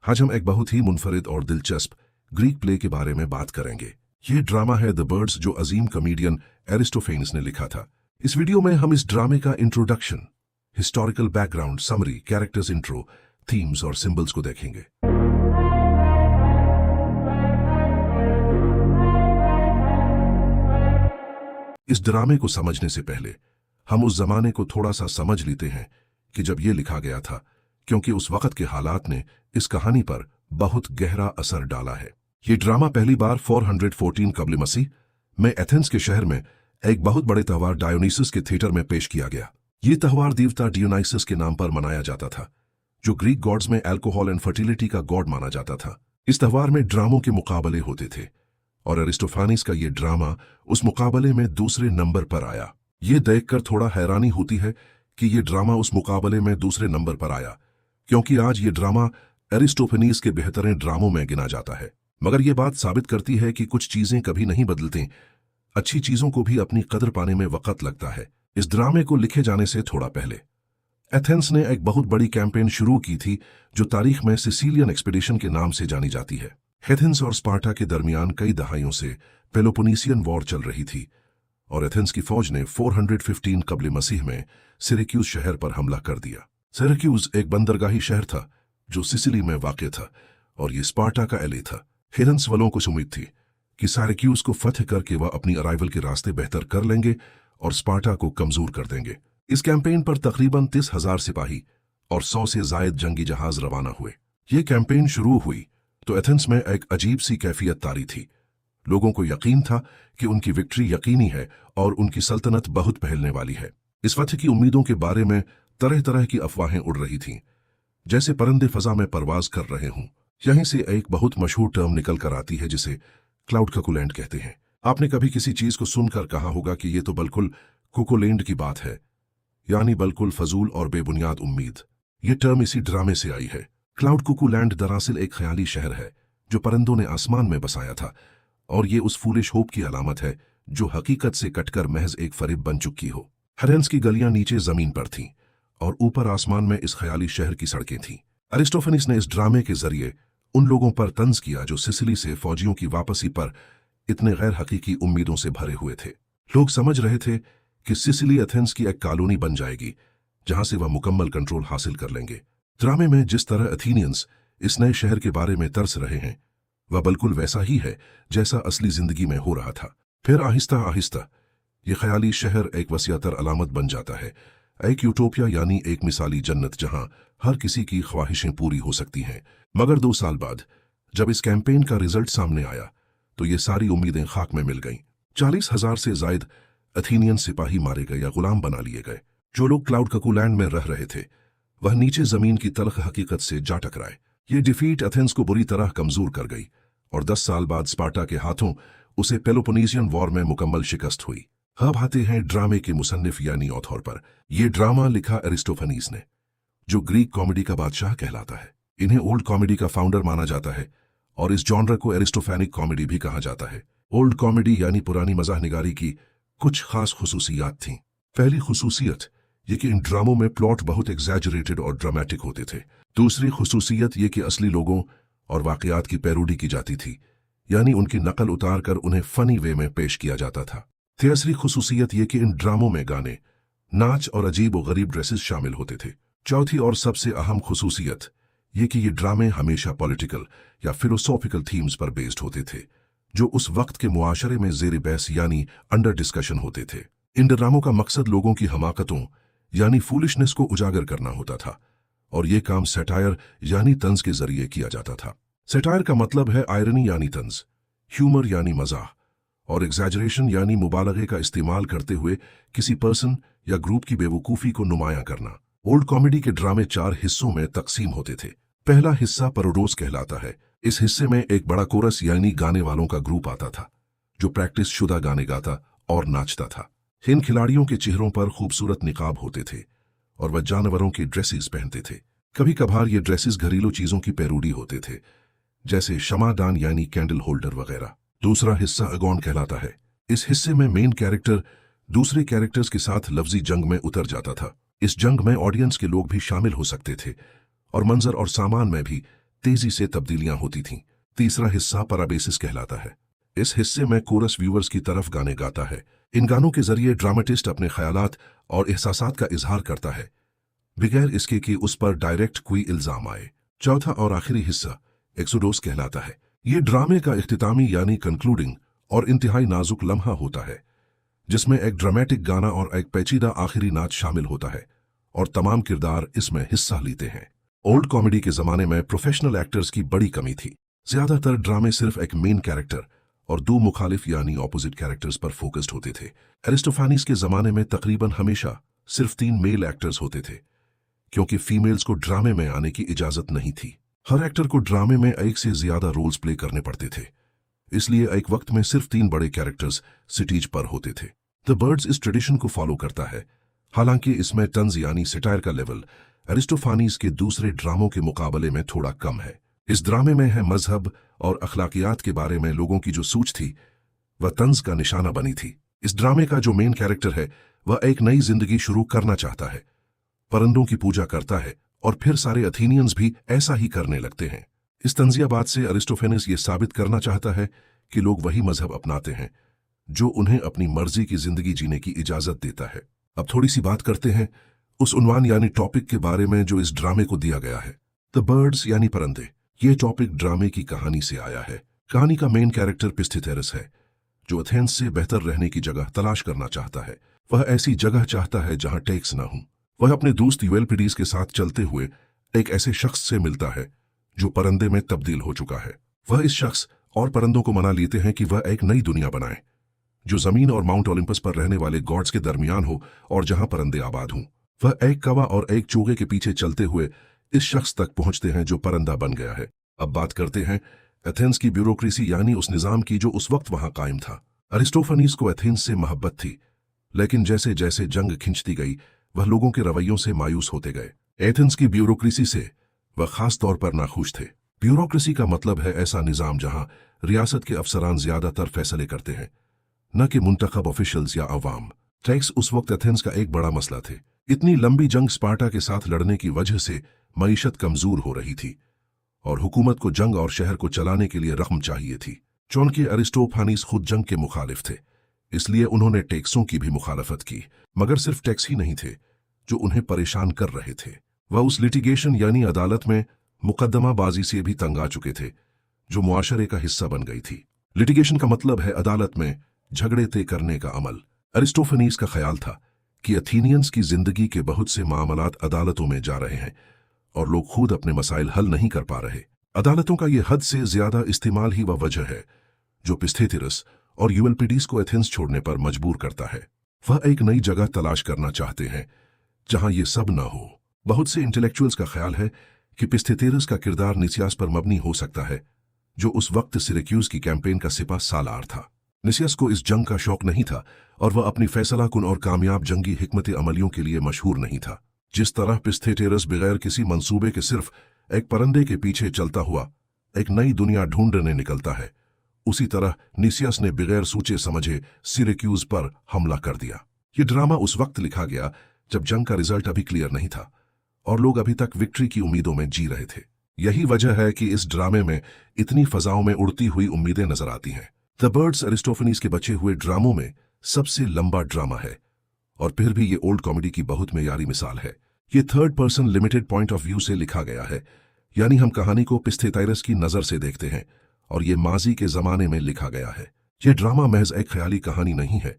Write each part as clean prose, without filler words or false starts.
आज हम एक बहुत ही मुनफरिद और दिलचस्प ग्रीक प्ले के बारे में बात करेंगे। ये ड्रामा है द बर्ड्स, जो अजीम कॉमेडियन एरिस्टोफेनिस ने लिखा था। इस वीडियो में हम इस ड्रामे का introduction, historical background, summary, characters intro, themes और सिंबल्स को देखेंगे। इस ड्रामे को समझने से पहले हम उस जमाने को थोड़ा सा समझ लेते हैं कि जब ये लिखा गया था, क्योंकि उस वक्त के हालात ने इस कहानी पर बहुत गहरा असर डाला है। ये ड्रामा पहली बार 414 कब्ल मसीह में एथेंस के शहर में एक बहुत बड़े त्यौहार डायोनीसस के थिएटर में पेश किया गया। ये त्यौहार देवता डियोनाइसस के नाम पर मनाया जाता था, जो ग्रीक गॉड्स में अल्कोहल एंड फर्टिलिटी का गॉड माना जाता था। इस त्यौहार में ड्रामों के मुकाबले होते थे और एरिस्टोफेनिस का ये ड्रामा उस मुकाबले में दूसरे नंबर पर आया। ये देखकर थोड़ा हैरानी होती है कि ये ड्रामा उस मुकाबले में दूसरे नंबर पर आया, क्योंकि आज ये ड्रामा एरिस्टोफेनिस के बेहतरीन ड्रामों में गिना जाता है। मगर ये बात साबित करती है कि कुछ चीजें कभी नहीं बदलती। अच्छी चीजों को भी अपनी कदर पाने में वक्त लगता है। इस ड्रामे को लिखे जाने से थोड़ा पहले एथेंस ने एक बहुत बड़ी कैंपेन शुरू की थी, जो तारीख में सिसिलियन एक्सपीडिशन के नाम से जानी जाती है। एथेंस और स्पार्टा के दरमियान कई दहाइयों से पेलोपोनेसियन वॉर चल रही थी और एथेंस की फौज ने 415 कब्ल मसीह में सिरेक्यूज शहर पर हमला कर दिया। सिरेक्यूज एक बंदरगाही शहर था जो सिसिली में वाक़ था और ये स्पार्टा का एले था। एथेंस वालों को उम्मीद थी कि सिरेक्यूज को फतह करके वह अपनी अराइवल के रास्ते बेहतर कर लेंगे और स्पार्टा को कमजोर कर देंगे। इस कैंपेन पर तकरीबन 30,000 सिपाही और 100 से जायद जंगी जहाज रवाना हुए। ये कैंपेन शुरू हुई तो एथेंस में एक अजीब सी कैफियत तारी थी। लोगों को यकीन था कि उनकी विक्ट्री यकीनी है और उनकी सल्तनत बहुत फैलने वाली है। इस फतह की उम्मीदों के बारे में तरह तरह की अफवाहें उड़ रही थीं, जैसे परिंदे फजा में परवाज कर रहे हों। यहीं से एक बहुत मशहूर टर्म निकल कर आती है जिसे क्लाउड ककुलैंड कहते हैं। आपने कभी किसी चीज को सुनकर कहा होगा कि ये तो बिल्कुल कुकुलैंड की बात है, यानी बिल्कुल फजूल और बेबुनियाद उम्मीद। ये टर्म इसी ड्रामे से आई है। क्लाउड कुकुलैंड दरअसल एक ख्याली शहर है जो परिंदों ने आसमान में बसाया था, और ये उस फूलिश होप की अलामत है जो हकीकत से कटकर महज एक फरेब बन चुकी हो। एथेंस की गलियां नीचे जमीन पर थीं और ऊपर आसमान में इस ख्याली शहर की सड़कें थीं। एरिस्टोफेनिस ने इस ड्रामे के जरिए उन लोगों पर तंज किया जो सिसिली से फौजियों की वापसी पर इतने गैर हकीकी उम्मीदों से भरे हुए थे। लोग समझ रहे थे कि सिसिली एथेंस की एक कॉलोनी बन जाएगी जहां से वह मुकम्मल कंट्रोल हासिल कर लेंगे। ड्रामे में जिस तरह एथेनियंस इस नए शहर के बारे में तरस रहे हैं, वह बिल्कुल वैसा ही है जैसा असली जिंदगी में हो रहा था। फिर आहिस्ता आहिस्ता ये ख्याली शहर एक वसीअतर अलामत बन जाता है, एक यूटोपिया यानी एक मिसाली जन्नत जहां हर किसी की ख्वाहिशें पूरी हो सकती हैं। मगर 2 साल बाद जब इस कैंपेन का रिजल्ट सामने आया तो ये सारी उम्मीदें खाक में मिल गईं। 40,000 से जायद एथेनियन सिपाही मारे गए या गुलाम बना लिए गए। जो लोग क्लाउड ककुलैंड में रह रहे थे वह नीचे जमीन की तल्ख हकीकत से जा टकराए। ये डिफीट एथेंस को बुरी तरह कमजोर कर गई और 10 साल बाद स्पार्टा के हाथों उसे पेलोपोनेसियन वॉर में मुकम्मल शिकस्त हुई। अब आते हैं ड्रामे के मुसन्निफ यानी ऑथर पर। यह ड्रामा लिखा एरिस्टोफेनिस ने, जो ग्रीक कॉमेडी का बादशाह कहलाता है। इन्हें ओल्ड कॉमेडी का फाउंडर माना जाता है और इस जॉनर को एरिस्टोफेनिक कॉमेडी भी कहा जाता है। ओल्ड कॉमेडी यानी पुरानी मजाह निगारी की कुछ खास खुसूसियात थीं। पहली खुसूसियत ये कि इन ड्रामों में प्लॉट बहुत एग्जैजरेटेड और ड्रामेटिक होते थे। दूसरी खुसूसियत ये कि असली लोगों और वाकयात की पैरोडी की जाती थी, यानी उनकी नकल उतार कर उन्हें फनी वे में पेश किया जाता था। तीसरी खुसूसियत ये कि इन ड्रामों में गाने, नाच और अजीब व गरीब ड्रेसेस शामिल होते थे। चौथी और सबसे अहम खुसूसियत ये कि ये ड्रामे हमेशा पॉलिटिकल या फिलोसॉफिकल थीम्स पर बेस्ड होते थे, जो उस वक्त के मुआशरे में ज़ेर बहस यानी अंडर डिस्कशन होते थे। इन ड्रामों का मकसद लोगों की हमाकतों यानी फूलिशनेस को उजागर करना होता था, और ये काम सैटायर यानी तंज के जरिए किया जाता था। सैटायर का मतलब है आयरनी यानी तंज, ह्यूमर यानी मजाह, और एग्जैजरेशन यानी मुबालगे का इस्तेमाल करते हुए किसी पर्सन या ग्रुप की बेवकूफ़ी को नुमायां करना। ओल्ड कॉमेडी के ड्रामे 4 हिस्सों में तकसीम होते थे। पहला हिस्सा पैरोडोस कहलाता है। इस हिस्से में एक बड़ा कोरस यानी गाने वालों का ग्रुप आता था, जो प्रैक्टिस शुदा गाने गाता और नाचता था। इन खिलाड़ियों के चेहरों पर खूबसूरत निकाब होते थे और वह जानवरों की ड्रेसेस पहनते थे। कभी कभार ये ड्रेसेस घरेलू चीजों की पैरोडी होते थे, जैसे शमादान यानी कैंडल होल्डर वगैरह। दूसरा हिस्सा अगॉन कहलाता है। इस हिस्से में मेन कैरेक्टर दूसरे कैरेक्टर्स के साथ लफ्जी जंग में उतर जाता था। इस जंग में ऑडियंस के लोग भी शामिल हो सकते थे और मंजर और सामान में भी तेजी से तब्दीलियां होती थीं। तीसरा हिस्सा पैराबेसिस कहलाता है। इस हिस्से में कोरस व्यूअर्स की तरफ गाने गाता है। इन गानों के जरिए ड्रामेटिस्ट अपने ख्यालात और एहसासात का इजहार करता है, बगैर इसके कि उस पर डायरेक्ट कोई इल्जाम आए। चौथा और आखिरी हिस्सा एक्सोडोस कहलाता है। ये ड्रामे का इख्तितामी यानी कंक्लूडिंग और इंतहाई नाजुक लम्हा होता है, जिसमें एक ड्रामेटिक गाना और एक पेचीदा आखिरी नाच शामिल होता है और तमाम किरदार इसमें हिस्सा लेते हैं। ओल्ड कॉमेडी के जमाने में प्रोफेशनल एक्टर्स की बड़ी कमी थी। ज्यादातर ड्रामे सिर्फ एक मेन कैरेक्टर और दो मुखालिफ यानी ऑपोजिट कैरेक्टर्स पर फोकस्ड होते थे। एरिस्टोफानीज के जमाने में तकरीबन हमेशा सिर्फ 3 मेल एक्टर्स होते थे, क्योंकि फीमेल्स को ड्रामे में आने की इजाजत नहीं थी। हर एक्टर को ड्रामे में एक से ज्यादा रोल्स प्ले करने पड़ते थे, इसलिए एक वक्त में सिर्फ 3 बड़े कैरेक्टर्स स्टेज पर होते थे। द बर्ड्स इस ट्रेडिशन को फॉलो करता है, हालांकि इसमें तंज यानी सटायर का लेवल एरिस्टोफानीज के दूसरे ड्रामों के मुकाबले में थोड़ा कम है। इस ड्रामे में है मजहब और अखलाकियात के बारे में लोगों की जो सूझ थी वह तंज का निशाना बनी थी। इस ड्रामे का जो मेन कैरेक्टर है वह एक नई जिंदगी शुरू करना चाहता है, परिंदों की पूजा करता है और फिर सारे अथेनियंस भी ऐसा ही करने लगते हैं। इस तंजियाबाद से अरिस्टोफेनिस ये साबित करना चाहता है कि लोग वही मजहब अपनाते हैं जो उन्हें अपनी मर्जी की जिंदगी जीने की इजाजत देता है। अब थोड़ी सी बात करते हैं उस उन्वान यानी टॉपिक के बारे में जो इस ड्रामे को दिया गया है, द बर्ड्स यानी परिंदे। ये टॉपिक ड्रामे की कहानी से आया है। कहानी का मेन कैरेक्टर पिस्थेथेरस है, जो एथेंस से बेहतर रहने की जगह तलाश करना चाहता है। वह ऐसी जगह चाहता है जहां टैक्स न हो। वह अपने दोस्त यूएलपिडीज के साथ चलते हुए एक ऐसे शख्स से मिलता है जो परिंदे में तब्दील हो चुका है। वह इस शख्स और परिंदों को मना लेते हैं कि वह एक नई दुनिया बनाए जो जमीन और माउंट ओलंपस पर रहने वाले गॉड्स के दरमियान हो और जहां परिंदे आबाद हों। वह एक कौवा और एक चूहे के पीछे चलते हुए इस शख्स तक पहुंचते हैं जो परिंदा बन गया है। अब बात करते हैं एथेंस की ब्यूरोक्रेसी यानी उस निजाम की जो उस वक्त वहां कायम था। अरिस्टोफनीस को एथेंस से मोहब्बत थी, लेकिन जैसे जैसे जंग खिंचती गई वह लोगों के रवैयों से मायूस होते गए। एथेंस की ब्यूरोक्रेसी से वह खास तौर पर नाखुश थे। ब्यूरोक्रेसी का मतलब है ऐसा निजाम जहां रियासत के अफसरान ज्यादातर फैसले करते हैं, न कि मुंतखब ऑफिशियल्स या अवाम। टैक्स उस वक्त एथेंस का एक बड़ा मसला थे। इतनी लंबी जंग स्पार्टा के साथ लड़ने की वजह से मईशत कमजोर हो रही थी और हुकूमत को जंग और शहर को चलाने के लिए रकम चाहिए थी। चूंकि अरिस्टोफानीस खुद जंग के मुखालिफ थे, इसलिए उन्होंने टैक्सों की भी मुखालफत की। मगर सिर्फ टैक्स ही नहीं थे जो उन्हें परेशान कर रहे थे, वह उस लिटिगेशन यानी अदालत में मुकदमाबाजी से भी तंग आ चुके थे जो मुआशरे का हिस्सा बन गई थी। लिटिगेशन का मतलब है अदालत में झगड़े तय करने का अमल। अरिस्टोफनीस का ख्याल था कि अथीनियंस की जिंदगी के बहुत से मामलात अदालतों में जा रहे हैं और लोग खुद अपने मसाइल हल नहीं कर पा रहे। अदालतों का यह हद से ज्यादा इस्तेमाल ही वह वजह है जो पिस्थेथिरस और यूएलपिडीज को एथेंस छोड़ने पर मजबूर करता है। वह एक नई जगह तलाश करना चाहते हैं जहां ये सब न हो। बहुत से इंटेलेक्चुअल्स का ख्याल है कि पिस्थेथिरस का किरदार निसियास पर मबनी हो सकता है, जो उस वक्त सिरेक्यूज की कैंपेन का सिपा सालार था। निसियास को इस जंग का शौक नहीं था और वह अपनी फैसलाकुन और कामयाब जंगी हिकमत अमलियों के लिए मशहूर नहीं था। जिस तरह पिस्थेथिरस बगैर किसी मंसूबे के सिर्फ एक परिंदे के पीछे चलता हुआ एक नई दुनिया ढूंढने निकलता है, उसी तरह निसियास ने बगैर सोचे समझे सिरेक्यूज पर हमला कर दिया। ये ड्रामा उस वक्त लिखा गया जब जंग का रिजल्ट अभी क्लियर नहीं था और लोग अभी तक विक्ट्री की उम्मीदों में जी रहे थे। यही वजह है कि इस ड्रामे में इतनी फजाओं में उड़ती हुई उम्मीदें नजर आती हैं। द बर्ड्स अरिस्टोफनीस के बचे हुए ड्रामों में सबसे लंबा ड्रामा है और फिर भी ये ओल्ड कॉमेडी की बहुत मेयारी मिसाल है। ये third person limited point of view से लिखा गया है, यानी हम कहानी को पिस्थेथाइरस की नजर से देखते हैं और ये माजी के जमाने में लिखा गया है। यह ड्रामा महज एक ख्याली कहानी नहीं है,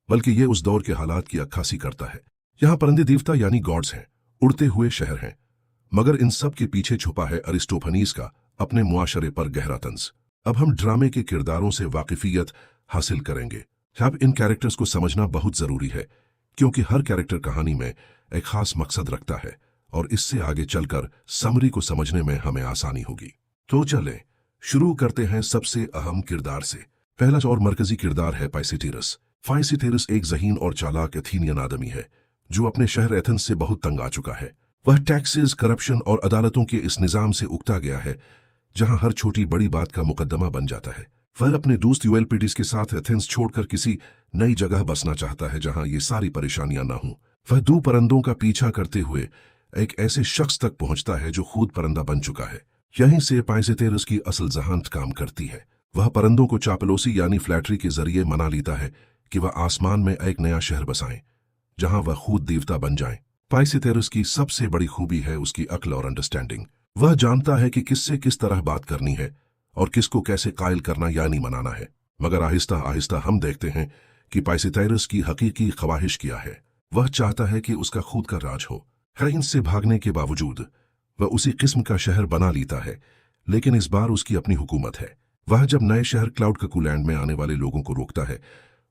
बल्कि ये उस दौर के हालात की अक्कासी करता है। यहाँ परिंदे देवता यानी गॉड्स हैं, उड़ते हुए शहर हैं, मगर इन सब के पीछे छुपा है अरिस्टोफनीस का अपने मुआशरे पर गहरा तंज। अब हम ड्रामे के किरदारों से वाकिफियत हासिल करेंगे। अब इन कैरेक्टर्स को समझना बहुत जरूरी है, क्योंकि हर कैरेक्टर कहानी में एक खास मकसद रखता है और इससे आगे चलकर समरी को समझने में हमें आसानी होगी। तो चलें शुरू करते हैं सबसे अहम किरदार से। पहला और मरकजी किरदार है पाइसेटेरस। पाइसेटेरस एक ज़हीन और चालाक एथेनियन आदमी है जो अपने शहर एथेंस से बहुत तंग आ चुका है। वह टैक्सेस, करप्शन और अदालतों के इस निजाम से उकता गया है जहां हर छोटी बड़ी बात का मुकदमा बन जाता है। वह अपने दोस्त यूएलपिडीज के साथ एथेंस छोड़कर किसी नई जगह बसना चाहता है जहां ये सारी परेशानियां न हों। वह 2 परिंदों का पीछा करते हुए एक ऐसे शख्स तक पहुंचता है जो खुद परिंदा बन चुका है। यहीं से पाइसेटेरस की असल जहानत काम करती है। वह परंदों को चापलूसी यानी फ्लैटरी के जरिए मना लेता है कि वह आसमान में एक नया शहर बसाएं, जहां वह खुद देवता बन जाएं। पाइसेटेरस की सबसे बड़ी खूबी है उसकी अक्ल और अंडरस्टैंडिंग। वह जानता है कि किससे किस तरह बात करनी है और किसको कैसे कायल करना यानी मनाना है। मगर आहिस्ता आहिस्ता हम देखते हैं कि पाइसेटेरस की हकीकी ख्वाहिश क्या है। वह चाहता है कि उसका खुद का राज हो। हर से भागने के बावजूद वह उसी किस्म का शहर बना लेता है, लेकिन इस बार उसकी अपनी हुकूमत है। वह जब नए शहर क्लाउड ककूलैंड में आने वाले लोगों को रोकता है,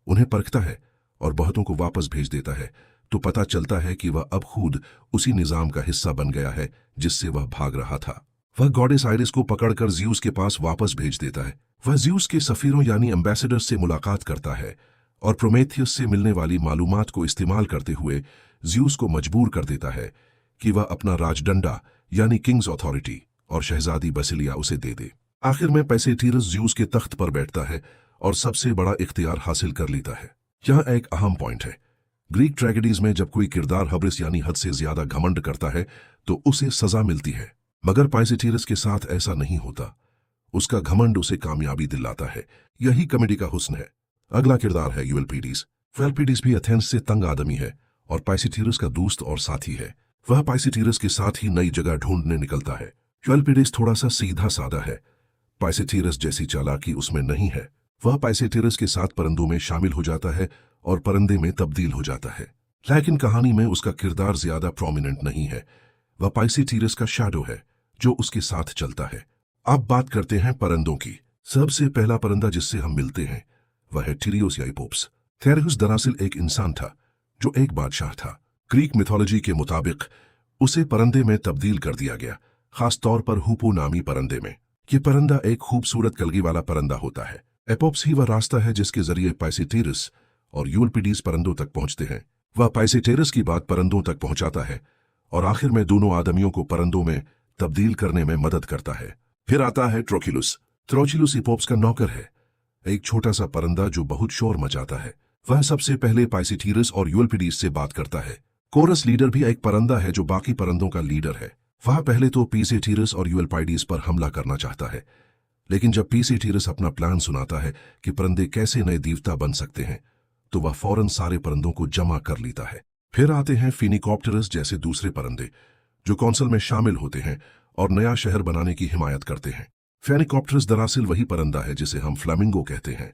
उन्हें परखता है और बहुतों को वापस भेज देता है, तो पता चलता है कि वह अब खुद उसी निजाम का हिस्सा बन गया है जिससे वह भाग रहा था। वह गॉडेस आइरिस को पकड़कर ज्यूस के पास वापस भेज देता है। वह ज्यूस के सफीरों यानी एम्बेसडर्स से मुलाकात करता है और प्रोमेथियस से मिलने वाली मालूमात को इस्तेमाल करते हुए ज्यूस को मजबूर कर देता है कि वह अपना राजडंडा यानी किंग्स अथॉरिटी और शहजादी बसिलिया उसे दे दे। आखिर में पाइसेटेरस ज्यूस के तख्त पर बैठता है और सबसे बड़ा इख्तियार हासिल कर लेता है। यहाँ एक अहम पॉइंट है। ग्रीक ट्रेजेडीज में जब कोई किरदार हब्रिस यानी हद से ज्यादा घमंड करता है तो उसे सजा मिलती है, मगर पाइसेटेरस के साथ ऐसा नहीं होता। उसका घमंड उसे कामयाबी दिलाता है। यही कॉमेडी का हुस्न है। अगला किरदार है यूल्पिडीज। यूल्पिडीज भी एथेंस से तंग आदमी है और पाइसेटेरस का दोस्त और साथी है। वह पाइसेटेरस के साथ ही नई जगह ढूंढने निकलता है। यूल्पिडीज थोड़ा सा सीधा साधा है। पाइसेटेरस जैसी चालाकी उसमें नहीं है। वह पाइसेटेरस के साथ परंदों में शामिल हो जाता है और परंदे में तब्दील हो जाता है, लेकिन कहानी में उसका किरदार ज्यादा प्रोमिनेंट नहीं है। वह पाइसेटेरस का शैडो है जो उसके साथ चलता है। अब बात करते हैं परंदों की। सबसे पहला परंदा जिससे हम मिलते हैं वह है टीरियोस या इपोप्स। थेरेउस दरअसल एक इंसान था जो एक बादशाह था। ग्रीक मिथोलॉजी के मुताबिक उसे परंदे में तब्दील कर दिया गया, खास तौर पर हुपो नामी परंदे में। ये परंदा एक खूबसूरत कलगी वाला परंदा होता है। एपोप्स ही वह रास्ता है जिसके जरिए पाइसेटेरस और यूल्पिडीज परंदों तक पहुंचते हैं। वह पाइसेटेरस की बात परंदों तक पहुंचाता है और आखिर में दोनों आदमियों को परंदों में तब्दील करने में मदद करता है। फिर आता है ट्रोचिलुस। ट्रोचिलुस इपोप्स का नौकर है, एक छोटा सा परंदा जो बहुत शोर मचाता है। वह सबसे पहले पाइसेटेरस और यूल्पिडीज से बात करता है। कोरस लीडर भी एक परंदा है जो बाकी परंदों का लीडर है। वह पहले तो पाइसेटेरस और यूल्पिडीज पर हमला करना चाहता है, लेकिन जब पाइसेटेरस अपना प्लान सुनाता है कि परंदे कैसे नए देवता बन सकते हैं, तो वह फौरन सारे परंदों को जमा कर लेता है। फिर आते हैं फिनिकॉप्टेरस जैसे दूसरे परंदे जो कौंसिल में शामिल होते हैं और नया शहर बनाने की हिमायत करते हैं। फिनिकॉप्टेरस दरअसल वही परंदा है जिसे हम फ्लेमिंगो कहते हैं,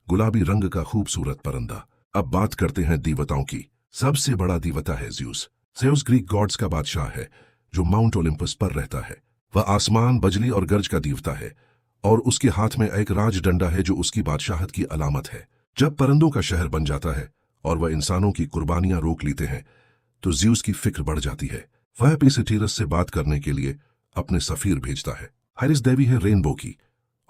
गुलाबी रंग का खूबसूरत परंदा। अब बात करते हैं देवताओं की। सबसे बड़ा देवता है ज़्यूस। ज़्यूस ग्रीक गॉड्स का बादशाह है जो माउंट ओलिम्पस पर रहता है। वह आसमान, बजली और गर्ज का देवता है और उसके हाथ में एक राजडंडा है जो उसकी बादशाहत की अलामत है। जब परंदों का शहर बन जाता है और वह इंसानों की कुर्बानियां रोक लेते हैं, तो ज़्यूस की फिक्र बढ़ जाती है। वह पाइसेटेरस से बात करने के लिए अपने सफीर भेजता है। हाइरिस देवी है रेनबो की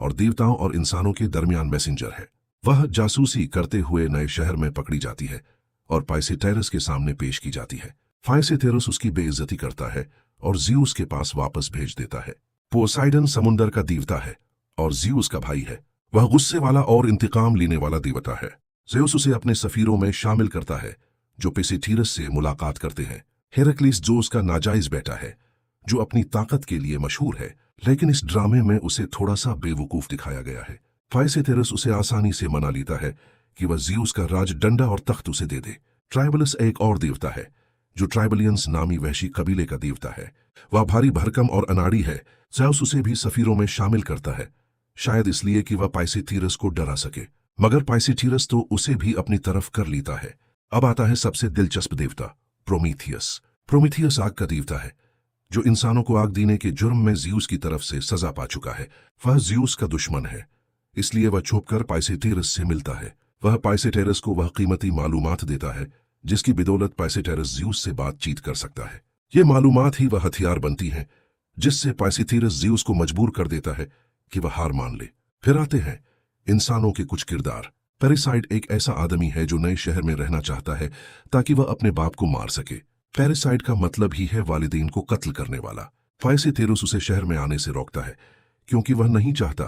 और देवताओं और इंसानों के दरमियान मैसेंजर है। वह जासूसी करते हुए नए शहर में पकड़ी जाती है और पाइसेटेरस के सामने पेश की जाती है। पाइसेटेरस उसकी बेइज्जती करता है और ज़्यूस के पास वापस भेज देता है। पोसाइडन समुंदर का देवता है और ज़्यूस का भाई है। वह गुस्से वाला और इंतकाम लेने वाला देवता है। ज़्यूस उसे अपने सफीरों में शामिल करता है जो पाइसेटेरस से मुलाकात करते हैं। हेराक्लिस जो उसका नाजायज बेटा है, जो अपनी ताकत के लिए मशहूर है, लेकिन इस ड्रामे में उसे थोड़ा सा बेवकूफ दिखाया गया है। पाइसेटेरस उसे आसानी से मना लेता है कि वह ज़्यूस का राजडंडा और तख्त उसे दे दे। ट्राइबलस एक और देवता है जो ट्राइबलियंस नामी वहशी कबीले का देवता है। वह भारी भरकम और अनाड़ी है। ज़्यूस उसे भी सफीरों में शामिल करता है, शायद इसलिए कि वह पाइसेटेरस को डरा सके, मगर पाइसेटेरस तो उसे भी अपनी तरफ कर लेता है। अब आता है सबसे दिलचस्प देवता, प्रोमीथियस। प्रोमीथियस आग का देवता है जो इंसानों को आग देने के जुर्म में ज़्यूस की तरफ से सजा पा चुका है। वह ज़्यूस का दुश्मन है, इसलिए वह छुपकर पाइसेटेरस से मिलता है। वह पाइसेटेरस को वह कीमती मालूमात देता है जिसकी बदौलत पाइसेटेरस ज़्यूस से बातचीत कर सकता है। ये मालूमात ही वह हथियार बनती हैं जिससे पाइसेटेरस ज़्यूस को मजबूर कर देता है कि वह हार मान ले। फिर आते हैं इंसानों के कुछ किरदार। पैरासाइट एक ऐसा आदमी है जो नए शहर में रहना चाहता है ताकि वह अपने बाप को मार सके। पैरासाइट का मतलब ही है वालिदैन को कत्ल करने वाला। पाइसेटेरस उसे शहर में आने से रोकता है क्योंकि वह नहीं चाहता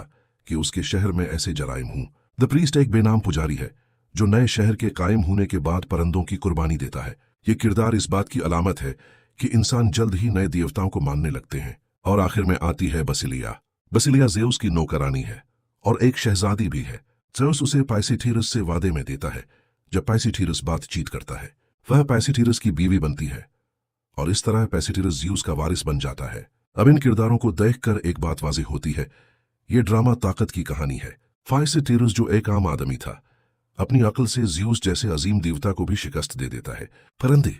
कि उसके शहर में ऐसे जराइम हों। द प्रीस्ट एक बेनाम पुजारी है जो नए शहर के कायम होने के बाद परंदों की कुर्बानी देता है। ये किरदार इस बात की अलामत है कि इंसान जल्द ही नए देवताओं को मानने लगते हैं और आखिर में आती है बसिलिया। बसिलिया जेउस की नौकरानी है और एक शहजादी भी है। जेउस उसे पाइसीथीरस से वादे में देता है। जब पाइसीथीरस बातचीत करता है, वह पाइसीथीरस की बीवी बनती है और इस तरह पाइसीथीरस ज्यूस का वारिस बन जाता है। अब इन किरदारों को देखकर एक बात वाज़ेह होती है, ये ड्रामा ताकत की कहानी है। पाइसीथीरस जो एक आम आदमी था, अपनी अक्ल से ज्यूस जैसे अजीम देवता को भी शिकस्त दे देता है। परिंदे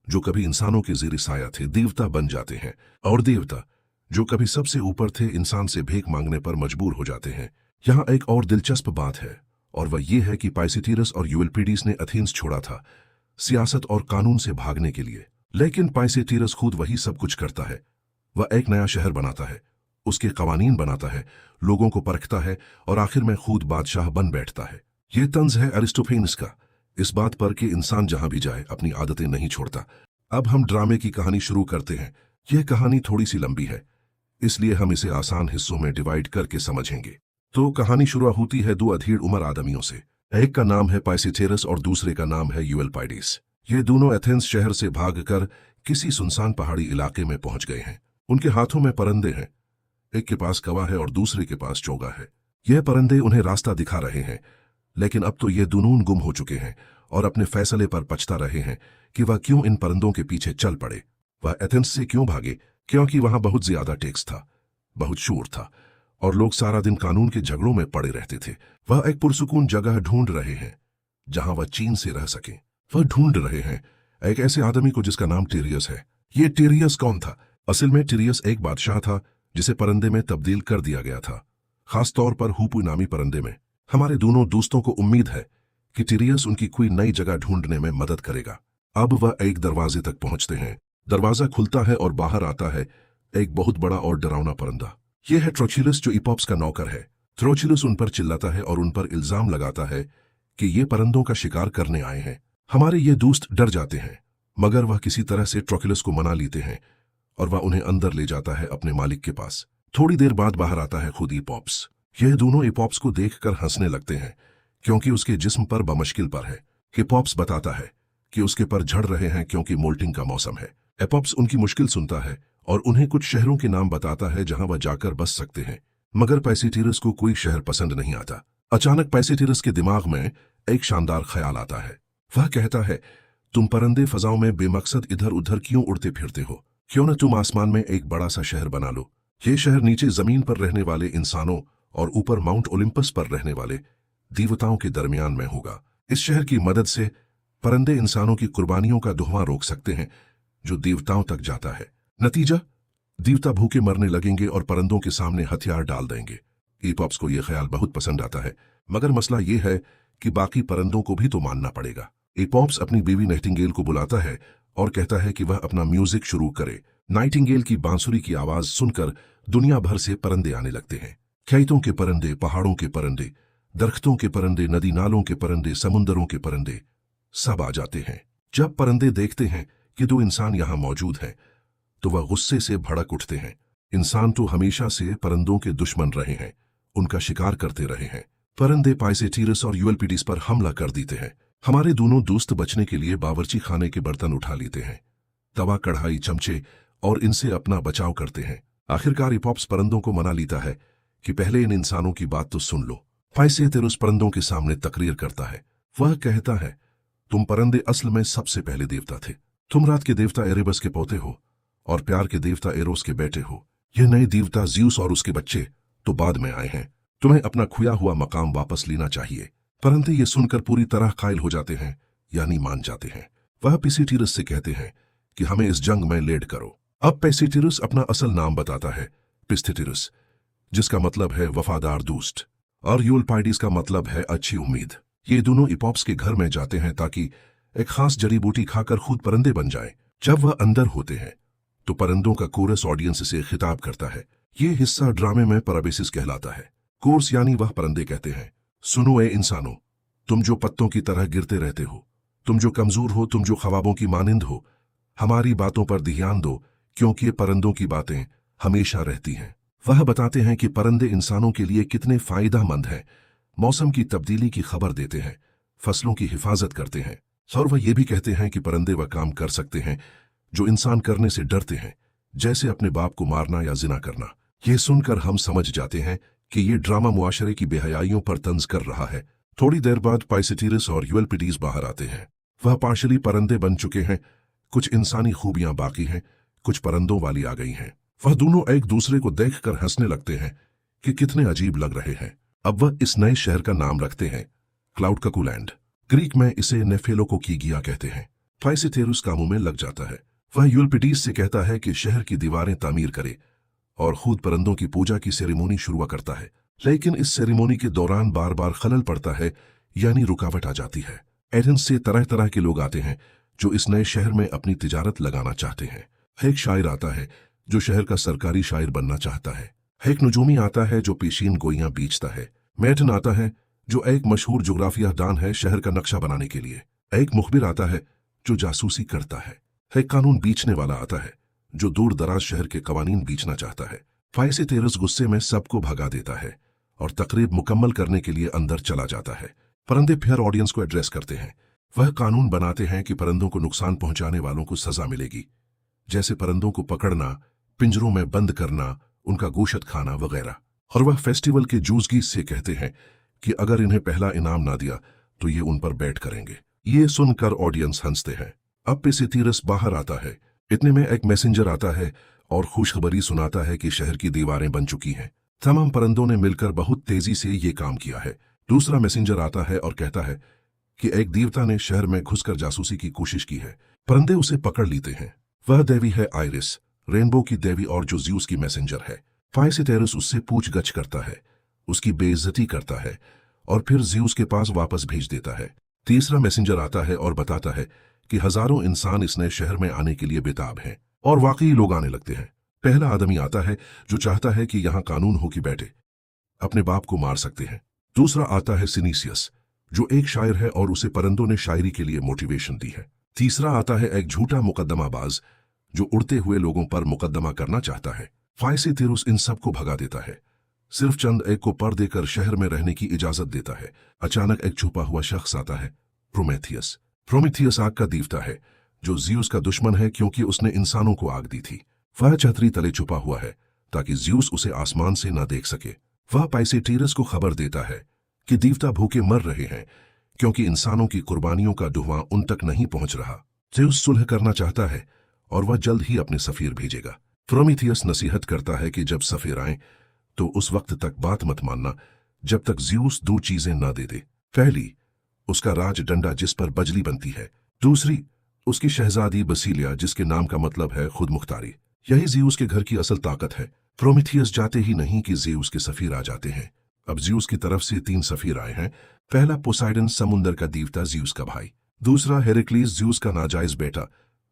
जो कभी इंसानों के ज़ेर साया थे, देवता बन जाते हैं, और देवता जो कभी सबसे ऊपर थे, इंसान से भीख मांगने पर मजबूर हो जाते हैं। यहाँ एक और दिलचस्प बात है, और वह ये है कि पाइसीथीरस और यूरिपिडीज ने एथेंस छोड़ा था सियासत और कानून से भागने के लिए, लेकिन पाइसीथीरस खुद वही सब कुछ करता है। वह एक नया शहर बनाता है, उसके कवानीन बनाता है, लोगों को परखता है और आखिर में खुद बादशाह बन बैठता है। ये तंज है अरिस्टोफेनिस का, इस बात पर कि इंसान जहां भी जाए अपनी आदतें नहीं छोड़ता। अब हम ड्रामे की कहानी शुरू करते हैं। यह कहानी थोड़ी सी लंबी है, इसलिए हम इसे आसान हिस्सों में डिवाइड करके समझेंगे। तो कहानी शुरू होती है दो अधीर उम्र आदमियों से। एक का नाम है पाइसीथेरस और दूसरे का नाम है यूरिपिडीज। ये दोनों एथेंस शहर से भागकर किसी सुनसान पहाड़ी इलाके में पहुंच गए हैं। उनके हाथों में परंदे हैं, एक के पास कवा है और दूसरे के पास चोगा है। यह परंदे उन्हें रास्ता दिखा रहे हैं, लेकिन अब तो ये दोनों गुम हो चुके हैं और अपने फैसले पर पछता रहे हैं कि वह क्यों इन परिंदों के पीछे चल पड़े। वह एथेंस से क्यों भागे? क्योंकि वहां बहुत ज्यादा टैक्स था, बहुत शोर था और लोग सारा दिन कानून के झगड़ों में पड़े रहते थे। वह एक पुरसुकून जगह ढूंढ रहे हैं जहां वह चीन से रह सके। वह ढूंढ रहे हैं एक ऐसे आदमी को जिसका नाम टिरियस है। ये टिरियस कौन था? असल में टिरियस एक बादशाह था जिसे परंदे में तब्दील कर दिया गया था, खास तौर पर हुपू नामी परंदे में। हमारे दोनों दोस्तों को उम्मीद है कि टिरियस उनकी कोई नई जगह ढूंढने में मदद करेगा। अब वह एक दरवाजे तक पहुंचते हैं। दरवाजा खुलता है और बाहर आता है एक बहुत बड़ा और डरावना परिंदा। यह है ट्रोचिलस, जो इपॉप्स का नौकर है। ट्रोचिलस उन पर चिल्लाता है और उन पर इल्जाम लगाता है कि ये परिंदों का शिकार करने आए हैं। हमारे ये दोस्त डर जाते हैं, मगर वह किसी तरह से ट्रोचिलस को मना लेते हैं और वह उन्हें अंदर ले जाता है अपने मालिक के पास। थोड़ी देर बाद बाहर आता है खुद इपॉप्स। यह दोनों इपॉप्स को देखकर हंसने लगते हैं क्योंकि उसके जिस्म पर बमुश्किल पर है। इपॉप्स बताता है कि उसके पर झड़ रहे हैं क्योंकि मोल्टिंग का मौसम है। इपॉप्स उनकी मुश्किल सुनता है और उन्हें कुछ शहरों के नाम बताता है जहां वह जाकर बस सकते हैं, मगर पाइसीथेरस को कोई शहर पसंद नहीं आता। अचानक पाइसीथेरस के दिमाग में एक शानदार ख्याल आता है। वह कहता है, तुम परिंदे फजाओं में बेमकसद इधर उधर क्यों उड़ते फिरते हो? क्यों न तुम आसमान में एक बड़ा सा शहर बना लो। ये शहर नीचे जमीन पर रहने वाले इंसानों और ऊपर माउंट ओलिम्पस पर रहने वाले देवताओं के दरमियान में होगा। इस शहर की मदद से परिंदे इंसानों की कुर्बानियों का धुआं रोक सकते हैं जो देवताओं तक जाता है। नतीजा, देवता भूखे मरने लगेंगे और परिंदों के सामने हथियार डाल देंगे। इपॉप्स को यह ख्याल बहुत पसंद आता है, मगर मसला यह है कि बाकी परिंदों को भी तो मानना पड़ेगा। इपॉप्स अपनी बीवी नाइटिंगेल को बुलाता है और कहता है कि वह अपना म्यूजिक शुरू करे। नाइटिंगेल की बांसुरी की आवाज सुनकर दुनिया भर से परिंदे आने लगते हैं। खेतों के परिंदे, पहाड़ों के परिंदे, दरख्तों के परिंदे, नदी नालों के परिंदे, समुंदरों के परिंदे, सब आ जाते हैं। जब परिंदे देखते हैं कि दो इंसान यहाँ मौजूद हैं तो वह गुस्से से भड़क उठते हैं। इंसान तो हमेशा से परिंदों के दुश्मन रहे हैं, उनका शिकार करते रहे हैं। परिंदे पाइसीथेरस और यूरिपिडीज पर हमला कर देते हैं। हमारे दोनों दोस्त बचने के लिए बावर्ची खाने के बर्तन उठा लेते हैं, तवा, कढ़ाई, चमचे, और इनसे अपना बचाव करते हैं। आखिरकार इपॉप्स परिंदों को मना लेता है कि पहले इन इंसानों की बात तो सुन लो। पाइसीथेरस परिंदों के सामने तकरीर करता है। वह कहता है, तुम परिंदे असल में सबसे पहले देवता थे। तुम रात के देवता एरेबस के पोते हो और प्यार के देवता एरोस के बेटे हो। यह नए देवता ज्यूस और उसके बच्चे तो बाद में आए हैं। तुम्हें अपना खोया हुआ मकाम वापस लेना चाहिए। परिंदे ये सुनकर पूरी तरह कायल हो जाते हैं, यानी मान जाते हैं। वह पाइसीथेरस से कहते हैं कि हमें इस जंग में लीड करो। अब पाइसीथेरस अपना असल नाम बताता है, पिस्थेटेरस, जिसका मतलब है वफादार दोस्त, और यूरिपिडीज का मतलब है अच्छी उम्मीद। ये दोनों इपॉप्स के घर में जाते हैं ताकि एक खास जड़ी बूटी खाकर खुद परिंदे बन जाएं। जब वह अंदर होते हैं तो परिंदों का कोरस ऑडियंस से खिताब करता है। ये हिस्सा ड्रामे में पैराबिसिस कहलाता है। कोर्स यानी वह परिंदे कहते हैं, सुनो ए इंसानों, तुम जो पत्तों की तरह गिरते रहते हो, तुम जो कमजोर हो, तुम जो ख्वाबों की मानिंद हो, हमारी बातों पर ध्यान दो क्योंकि ये परिंदों की बातें हमेशा रहती हैं। वह बताते हैं कि परिंदे इंसानों के लिए कितने फायदेमंद हैं। मौसम की तब्दीली की खबर देते हैं, फसलों की हिफाजत करते हैं, और वह ये भी कहते हैं कि परिंदे वह काम कर सकते हैं जो इंसान करने से डरते हैं, जैसे अपने बाप को मारना या जिना करना। यह सुनकर हम समझ जाते हैं कि ये ड्रामा मुआशरे की बेहयाइयों पर तंज कर रहा है। थोड़ी देर बाद पाइसेटीरस और यूल्पिडीज बाहर आते हैं। वह पार्शली परंदे बन चुके हैं, कुछ इंसानी खूबियां बाकी हैं, कुछ परंदों वाली आ गई हैं। वह दोनों एक दूसरे को देखकर हंसने लगते हैं कि कितने अजीब लग रहे हैं। अब वह इस नए शहर का नाम रखते हैं क्लाउड ककूलैंड। ग्रीक में इसे नेफेलोकोकीगिया कहते हैं। पाइसेटेरुस कामों में लग जाता है। वह यूल्पिडीज से कहता है कि शहर की दीवारें तामीर करे और खुद परंदों की पूजा की सेरेमोनी शुरू करता है। लेकिन इस सेरेमोनी के दौरान बार बार खलल पड़ता है, यानी रुकावट आ जाती है। एथेंस से तरह तरह के लोग आते हैं जो इस नए शहर में अपनी तिजारत लगाना चाहते हैं। एक शायर आता है जो शहर का सरकारी शायर बनना चाहता है। एक नजूमी आता है जो पेशीन गोइयां बेचता है। मैटन आता है जो एक मशहूर जोग्राफिया दान है शहर का नक्शा बनाने के लिए। एक मुखबिर आता है जो जासूसी करता है। एक कानून बीचने वाला आता है जो दूर दराज शहर के कवानीन बीचना चाहता है। पाइसेटेरस गुस्से में सबको भगा देता है और तकरीब मुकम्मल करने के लिए अंदर चला जाता है। परंदे फिर ऑडियंस को एड्रेस करते हैं। वह कानून बनाते हैं कि परंदों को नुकसान पहुंचाने वालों को सजा मिलेगी, जैसे परंदों को पकड़ना, पिंजरों में बंद करना, उनका गोश्त खाना वगैरह। और वह फेस्टिवल के जूसगी से कहते हैं कि अगर इन्हें पहला इनाम ना दिया तो ये उन पर बैठ करेंगे। ये सुनकर ऑडियंस हंसते हैं। अब पाइसेटेरस बाहर आता है। इतने में एक मैसेंजर आता है और खुशखबरी सुनाता है कि शहर की दीवारें बन चुकी हैं। तमाम परंदों ने मिलकर बहुत तेजी से ये काम किया है। दूसरा मैसेंजर आता है और कहता है कि एक देवता ने शहर में घुसकर जासूसी की कोशिश की है। परंदे उसे पकड़ लेते हैं। वह देवी है आइरिस, रेनबो की देवी, और जो ज़्यूस की मैसेंजर है। पाइसेटेरस उससे पूछगछ करता है, उसकी बेइज्जती करता है और फिर ज़्यूस के पास वापस भेज देता है। तीसरा मैसेंजर आता है और बताता है कि हजारों इंसान इस नए शहर में आने के लिए बेताब हैं और वाकई लोग आने लगते हैं। पहला आदमी आता है जो चाहता है कि यहाँ कानून हो कि बैठे अपने बाप को मार सकते हैं। दूसरा आता है सिनीसियस, जो एक शायर है और उसे परंदों ने शायरी के लिए मोटिवेशन दी है। तीसरा आता है एक झूठा मुकदमाबाज जो उड़ते हुए लोगों पर मुकदमा करना चाहता है। पाइसेटेरस इन सबको भगा देता है, सिर्फ चंद एक को पर देकर शहर में रहने की इजाजत देता है। अचानक एक छुपा हुआ शख्स आता है, प्रोमेथियस। प्रोमेथियस आग का देवता है जो ज़्यूस का दुश्मन है क्योंकि उसने इंसानों को आग दी थी। वह छतरी तले छुपा हुआ है ताकि ज़्यूस उसे आसमान से न देख सके। वह पाइसेटेरस को खबर देता है कि देवता भूखे मर रहे हैं क्योंकि इंसानों की कुर्बानियों का धुआं उन तक नहीं पहुंच रहा। ज़्यूस सुलह करना चाहता है और वह जल्द ही अपने सफीर भेजेगा। प्रोमेथियस नसीहत करता है कि जब सफीर आए तो उस वक्त तक बात मत मानना जब तक ज़्यूस दो चीजें न दे दे। पहली, उसका राज डंडा जिस पर बजली बनती है। दूसरी, उसकी शहजादी बसीलिया जिसके नाम का मतलब है खुद मुख्तारी। यही ज़्यूस के घर की असल ताकत है। प्रोमेथियस जाते ही नहीं कि ज़्यूस के सफीर आ जाते हैं। अब ज़्यूस की तरफ से 3 सफीर आए हैं। पहला पोसाइडन, समुंदर का देवता, ज़्यूस का भाई। दूसरा हेरेक्लीस, ज़्यूस का नाजायज बेटा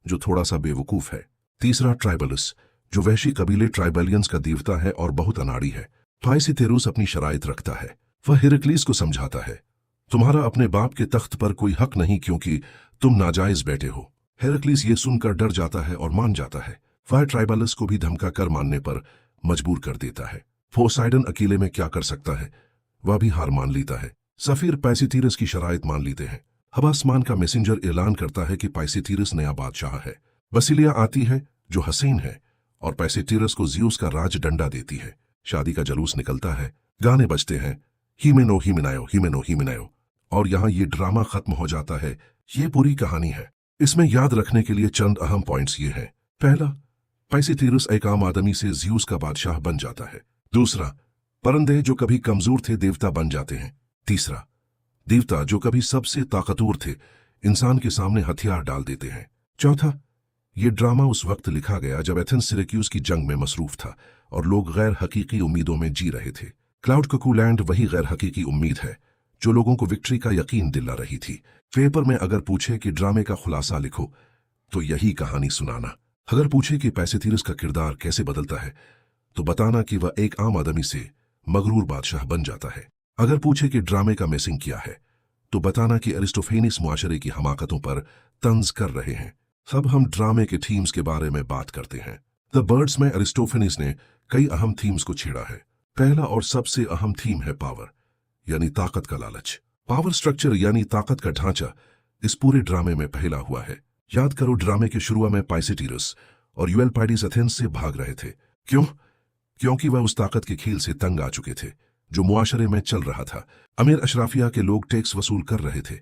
जो थोड़ा सा बेवकूफ है। तीसरा ट्राइबलस, जो वहशी कबीले ट्राइबलियंस का देवता है और बहुत अनाड़ी है। पाइसेटेरस अपनी शराइत रखता है। वह हेरेक्लीस को समझाता है, तुम्हारा अपने बाप के तख्त पर कोई हक नहीं क्योंकि तुम नाजायज बैठे हो। हेरेक्लीस ये सुनकर डर जाता है और मान जाता है। वह ट्राइबलस को भी धमका कर मानने पर मजबूर कर देता है। पोसाइडन अकेले में क्या कर सकता है, वह भी हार मान लेता है। सफीर पाइसेटेरस की शराइत मान लेते हैं। अब आसमान का मैसेंजर ऐलान करता है कि पाइसेटेरस नया बादशाह है। बसीलिया आती है जो हसीन है और पाइसेटेरस को ज़्यूस का राज डंडा देती है। शादी का जलूस निकलता है, गाने बजते हैं, हिमेनो हिमेनायो हिमेनो हिमेनायो, और यहाँ ये ड्रामा खत्म हो जाता है। ये पूरी कहानी है। इसमें याद रखने के लिए चंद अहम पॉइंट्स ये हैं। पहला, पाइसेटेरस एक आम आदमी से ज़्यूस का बादशाह बन जाता है। दूसरा, परंदे जो कभी कमजोर थे देवता बन जाते हैं। तीसरा, देवता जो कभी सबसे ताकतवर थे इंसान के सामने हथियार डाल देते हैं। चौथा, ये ड्रामा उस वक्त लिखा गया जब एथेंस सिरेक्यूज की जंग में मसरूफ था और लोग गैर हकीकी उम्मीदों में जी रहे थे। क्लाउड ककूलैंड वही गैर हकीकी उम्मीद है जो लोगों को विक्ट्री का यकीन दिला रही थी। पेपर में अगर पूछे कि ड्रामे का खुलासा लिखो तो यही कहानी सुनाना। अगर पूछे कि पाइसेटेरस का किरदार कैसे बदलता है तो बताना कि वह एक आम आदमी से मगरूर बादशाह बन जाता है। अगर पूछे कि ड्रामे का मेसिंग क्या है तो बताना कि अरिस्टोफेनिस मुआशरे की हमाकतों पर तंज कर रहे हैं। सब हम ड्रामे के थीम्स के बारे में बात करते हैं। द बर्ड्स में अरिस्टोफेनिस ने कई अहम थीम्स को छेड़ा है। पहला और सबसे अहम थीम है पावर, यानी ताकत का लालच। पावर स्ट्रक्चर यानी ताकत का ढांचा इस पूरे ड्रामे में फैला हुआ है। याद करो, ड्रामे के शुरू में पाइसेटेरस और यूएलपाइडीज एथेंस से भाग रहे थे। क्यों? क्योंकि वह उस ताकत के खेल से तंग आ चुके थे जो मुआशरे में चल रहा था। अमीर अशराफिया के लोग टैक्स वसूल कर रहे थे,